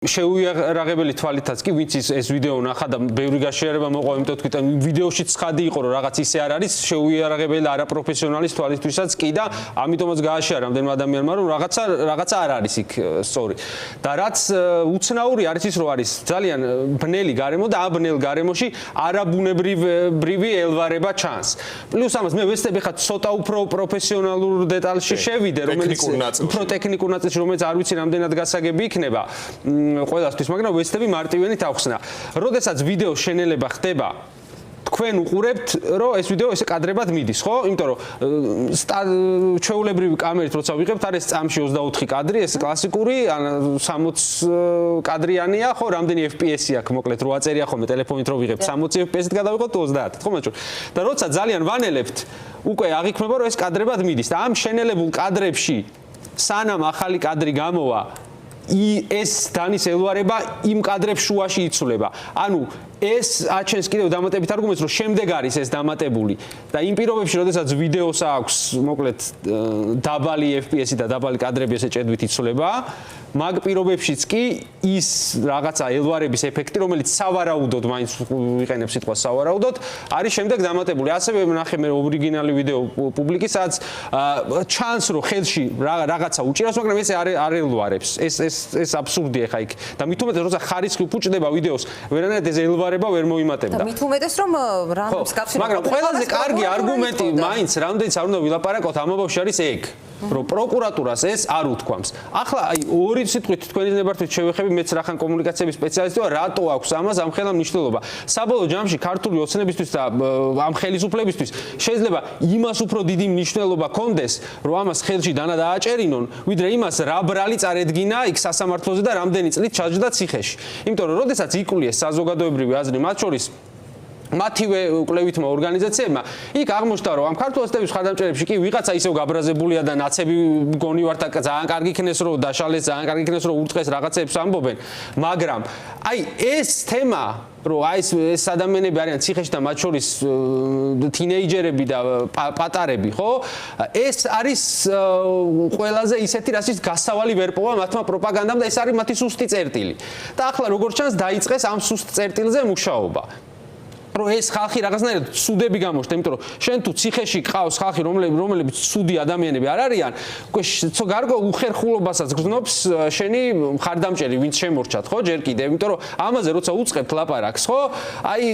შეუიარაღებელი თვალითაც კი ვინც ეს ვიდეო ნახა და ბევრი გაშიარება მოყვა, იმიტომ თქვით ვიდეოში ცხადი იყო რომ რაღაც ისე არ არის შეუიარაღებელი არაპროფესიონალის თვალითვისაც კი და ამიტომაც გააშიარა რამდენმა ადამიანმა რომ რაღაცა არ არის იქ სწორი. და რაც უცნაური არის ის რომ არის ძალიან ბნელი გარემო და ამ ბნელ გარემოში არაბუნებრივი ელვარება ჩანს. პლუს ამას მე ვეცდები ხა ცოტა უფრო პროფესიონალურ დეტალში შევიდე, რომელიც უფრო ტექნიკურ ნაწილში, რომელიც არ ვიცი რამდენად გასაგები იქნება. ყველასთვის, მაგრამ ვეცდები მარტივენით ავხსნა. როდესაც ვიდეოს შენელება ხდება, თქვენ უყურებთ, რომ ეს ვიდეო ესე კადრებად მიდის, ხო? იმიტომ რომ ჩვეულებრივი კამერით როცა ვიღებთ, არის წამში 24 კადრი, ეს კლასიკური, 60 კადრიანია, ხო? რამდენი FPS-ი აქვს, მოკლედ 8 წერია ხოლმე ტელეფონით რო ვიღებთ, 60 FPS-ით გადავიღოთ 30, ხო მაჩვენ? და როცა ძალიან ვანელებთ, უკვე აღიქმება, რომ ეს კადრებად მიდის და ამ შენელებულ კადრებში სანამ ახალი კადრი გამოვა ეს დანის ელვარება იმ კადრებს შუაში იცვლება. ანუ ეს აჩენს კიდევ დამატებით არგუმენტს, რომ შემდეგ არის ეს დამატებული და იმ პირობებში, როდესაც ვიდეოს აქვს, მოკლედ დაბალი FPS-ი და დაბალი კადრები ესე ჭედვით იცვლება, მაგ პირობებშიც კი ის რაღაცა ელვარების ეფექტი, რომელიც სავარაუდოდ მაინც ვიყენებ სიტყვას სავარაუდოდ, არის შემდეგ დამატებული. ასევე ნახე მე ორიგინალი ვიდეო პუბლიკის, სადაც ჩანს, რომ ხელში რაღაცა უჭირავს, მაგრამ ეს არ ელვარებს. ეს აბსურდია ხა იქ. და მით უმეტეს, როცა ხარისხი უჭდება ვიდეოს, ვერანაირად ეს ელვარება ვერ მოიმატებდა. და მით უმეტეს, რომ რამს გახსოვს. მაგრამ ყველაზე კარგი არგუმენტი მაინც რამდენიც არ უნდა ვილაპარაკოთ ამ ამბავში არის ეგ. რომ პროკურატურას ეს არ უთქვამს. ახლა აი ორი სიტყვით თქვენი ნებართვით შევეხები მეც რახან კომუნიკაციების სპეციალისტი ვარ, რატო აქვს ამას ამ ხელა მნიშვნელობა. საბოლოო ჯამში ქართული ოცნებისთვის და ამ ხელისუფლებისთვის შეიძლება იმას უფრო დიდი მნიშვნელობა კონდეს, რომ ამას ხელში დანა დააჭერინონ, ვიდრე იმას რა ბრალი წარედგინა იქ სასამართლოზე და რამდენი წლით ჩაჯდა ციხეში. იმიტომ რომ როდესაც იკვლიეს საზოგადოებრივი აზრი, მათ შორის მათივე კვლევითმა ორგანიზაციებმა იქ აღმოჩნდა რომ ამ ქართულ ოცნების ხარდამჭერებში კი ვიღაცა ისევ გაბრაზებულია და ნაცები გონი ვარ და ძალიან კარგი იქნეს რომ დაშალეს, ძალიან კარგი იქნეს რომ ურტყეს რაღაცებს ამბობენ, მაგრამ აი ეს თემა რომ აი ეს ადამიანები არიან ციხეში და მათ შორის თინეიჯერები და პატარები, ხო? ეს არის ყველაზე ისეთი რასაც გასავალი ვერ პოვა მათმა პროპაგანდამ და ეს არის მათი სუსტი წერტილი. და ახლა როგორც ჩანს დაიწყეს ამ სუსტ წერტილზე მუშაობა. რომ ეს ხალხი რაღაცნაირად სუდები გამოჩნდა, იმიტომ რომ შენ თუ ციხეში ყავს ხალხი, რომლებიც სუდი ადამიანები არ არიან, უკვე გარკვეულ უხერხულობასაც გრძნობს შენი მხარდამჭერი, ვინც შემორჩათ, ხო, ჯერ კიდევ, იმიტომ რომ ამაზე როცა უწყებთ ლაპარაკს, ხო, აი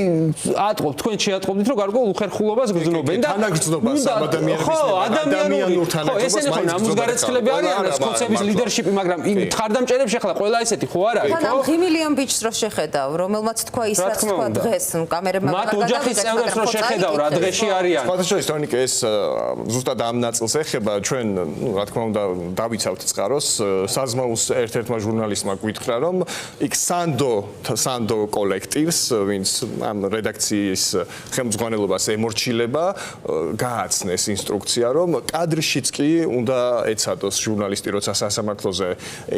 ატყობთ, თქვენ შეატყობდით, რომ გარკვეულ უხერხულობას გრძნობენ და თანაგრძნობას ადამიანების ადამიანურ თანაგრძნობას მაინც გამოსგარეცხლები არიან სკოცების ლიდერშიპი, მაგრამ მხარდამჭერებში ახლა ყველა ესეთი ხო არ არის, ხო? თან ღიმილიან ბიჭს რო შეხედავ, რომელმაც თქვა ის რაც თქვა დღეს, კამერებმა მათ ოჯახის წევრებს რო შეხედავ რა დღეში არიან. სხვადასხვა თორნიკე ეს ზუსტად ამ ნაწილს ეხება, ჩვენ, რა თქმა უნდა, დავიცავთ წყაროს, საზმაუს ერთ-ერთმა ჟურნალისტმა გვითხრა, რომ იქ სანდო კოლექტივს, ვინც ამ რედაქციის ხელმძღვანელობას ემორჩილება, გააცნეს ინსტრუქცია, რომ კადრშიც კი უნდა ეცადოს ჟურნალისტი, როცა სასამართლოზე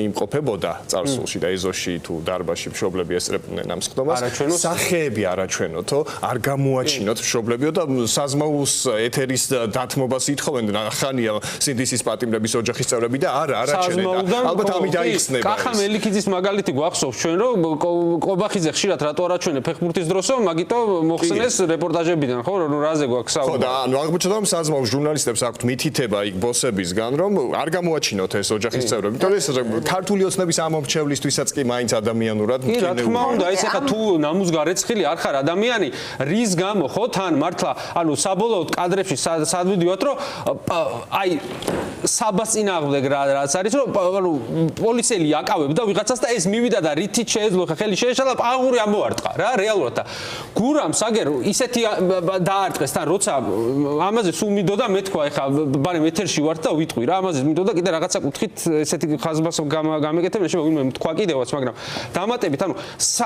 იმყოფებოდა წარსულში და ეზოში თუ დარბაზში მშობლები ესწრებდნენ ამ სხდომას, სახეები არაჩვენოთო, არ გამოაჩინოთ მშობლებიო და საზმაუს ეთერის დათმობას ითხოვენ ხანია სინდისის პატიმრების ოჯახის წევრები და არაჩვენენ. ალბათ ამით აიხსნება. კახა მელიქიძის მაგალითი გვახსოვს ჩვენ რომ ყობახიძე ხშირად რატო არაჩვენე ფეხბურთის დროსო, მაგიტო მოხსნეს რეპორტაჟებიდან, ხო, რომ რაზე გვაქვს საუბარი. ხო და ანუ აღმოჩნდა რომ საზმაუს ჟურნალისტებს აქვთ მითითება იქ ბოსებისგან რომ არ გამოაჩინოთ ეს ოჯახის წევრები. იმიტომ რომ ეს ქართული ოცნების ამომრჩევლისთვისაც კი მაინც ადამიანურად მკინეულია. რა თქმა უნდა, ეს ახლა თუ ნამუსგარეცხილი არ ხარ ადამიანი რის გამო ხო თან მართლა ანუ საბოლოოდ კადრებში სად ვიდივართ რომ აი საბას წინააღმდეგ რაც არის რომ ანუ პოლიციელი აკავებდა ვიღაცას და ეს მივიდა და რითით შეეძლო ხელი შეეშალა აღური ამოარტყა რა რეალურად და გურამს აგერ ისეთი დაარტყეს თან როცა ამაზე სულ მინდოდა მე თქვა ეხა ბარემ ეთერში ვართ და ვიტყვი რა ამაზე მინდოდა კიდე რაღაცა კუთხით ესეთი ხაზბას გამეკეთებ მე შემოვინმე თქვა კიდევაც მაგრამ დამატებით ანუ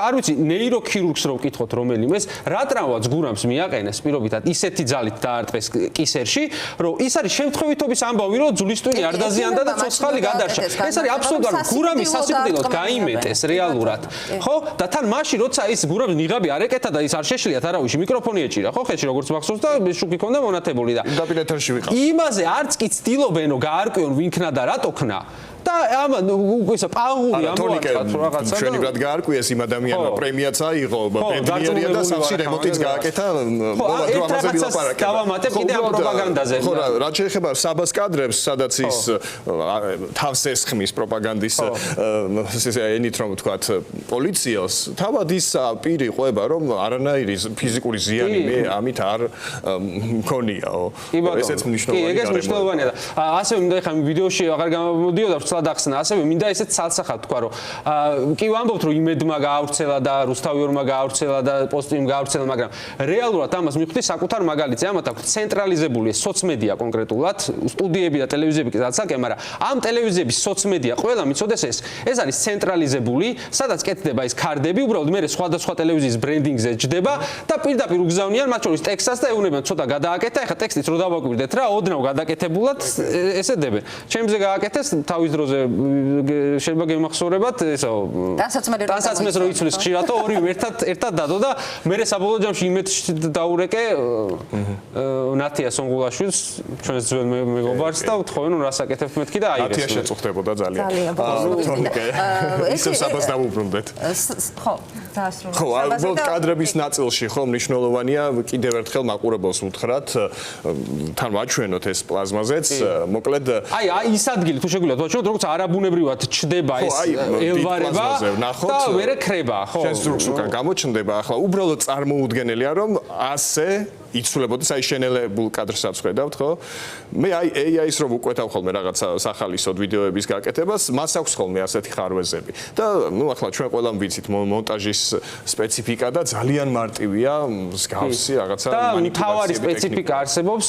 არ ვიცი ნეიროქირურგს რო ვკითხოთ რომელიმეს რა ტრამვაც გურამს მიაყენეს პირობითად ისეთი ძალით დაარტყეს კისერში რომ ის არის შემთხვევითობის ამბავი რომ ძვლისტვინი არ დაზიანდა და ცოცხალი გადარჩა ეს არის აბსოლუტურად გურამის სასიკვდილოდ გაიმეტეს რეალურად ხო და თან მაშინ როცა ის გურამის ნიღაბი არ ეკეთა და ის არ შეშლიათ არავის მიკროფონი ეჭირა ხო ხელში როგორც მახსოვს და შუქი ქონდა მონათებული და დაპირეთერში ვიყავ იმაზე არც კი ცდილობენო გაარკვიონ ვინ ქნა და რატო ქნა და ამან ისე პაღური ამოაწყათ რაღაცა. ჩვენი ბრად გაარკვიეს იმ ადამიანმა პრემიაც აიღო, ბედნიერია და სახლში რემონტიც გააკეთა. ერთ რაღაცას დავამატებ კიდე ამ პროპაგანდაზე. ხო, რაც შეეხება საბას კადრებს, სადაც ის თავს ესხმის პროპაგანდის ენით რომ ვთქვათ პოლიციას, თავად ის პირი ყვება რომ არანაირი ფიზიკური ზიანი მე ამით არ მქონიაო. ესეც მნიშვნელოვანია. კი, ეგეც მნიშვნელოვანია და ასევე მინდა ხა ვიდეოში აღარ გამოდიოდა ვცლად ახსნა, ასევე მინდა ესეც ცალსახად თქვა რომ კი ვამბობთ რომ იმედმა გაავრცელა და რუსთავიორმა გაავრცელა და პოსტიმ გაავრცელა, მაგრამ რეალურად ამას მივხვდი საკუთარ მაგალითზე, ამათ აქვს ცენტრალიზებული სოცმედია კონკრეტულად, სტუდიები და ტელევიზიები კი ზაცაკე, მაგრამ ამ ტელევიზიების სოცმედია ყველა მიცოდეს ეს არის ცენტრალიზებული, სადაც კეთდება ის ქარდები, უბრალოდ მე სხვადასხვა ტელევიზიის ბრენდინგზე ჯდება და პირდაპირ უგზავნიან მათ შორის ტექსტსაც და ეუბნებიან ცოტა გადააკეთა, ეხლა ტექსტიც რო დავაკვირდეთ რა, ოდნავ გადაკეთებულად ესე დებენ. ჩემზე გააკეთეს თავის დროზე შეიძლება გემახსოვრებათ ესო ტანსაცმელს რო იცვლის ხშირადო ორივე ერთად დადო და მე საბოლოო ჯამში იმედში დაურეკე ნათია სონგულაშვილს ჩვენს ძველ მეგობარს და ვთხოვენ რომ რასაკეთებთ მეთქი და აიღეს. ნათია შეწუხდებოდა ძალიან. ისევ საბას დავუბრუნდეთ. ხო, დაასრულეთ. ხო, ალბათ კადრების ნაწილში ხო მნიშვნელოვანია კიდევ ერთხელ მაყურებელს უთხრათ თან ვაჩვენოთ ეს პლაზმაზეც მოკლედ აი ის ადგილი თუ შეგვიძლია ვაჩვენოთ როგორც არაბუნებრივად ჩდება ეს ელვარება და მერე ქრება ხო შენს ძრუხს უკან გამოჩნდება ახლა უბრალოდ წარმოუდგენელია რომ ასე იცვლებოდეს აი შენელებულ კადრსაც ხედავთ ხო მე აი AI-ს რომ უკვეთავ ხოლმე რაღაცა სახალისოდ ვიდეოების გაკეთებას მას აქვს ხოლმე ასეთი ხარვეზები და ნუ ახლა ჩვენ ყველამ ვიცით მონტაჟის სპეციფიკა და ძალიან მარტივია მსგავსი რაღაცა მანიპულაციები და თავარი სპეციფიკა არსებობს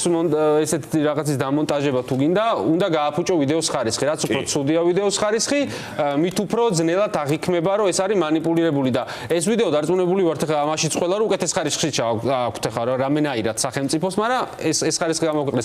ესეთი რაღაცის დამონტაჟება თუ გინდა უნდა გააფუჭო ვიდეოს ხარისხი რაც უფრო ცუდია ვიდეოს ხარისხი მით უფრო ძნელად აღიქმება რომ ეს არის მანიპულირებული და ეს ვიდეო დარწმუნებული ვართ ხა ამაშიც ყველა რომ უკეთეს ხარისხში ჩააქვთ ხა რამენაირად სახელმწიფოს მაგრამ ეს ხარისხი გამოგვიყენეს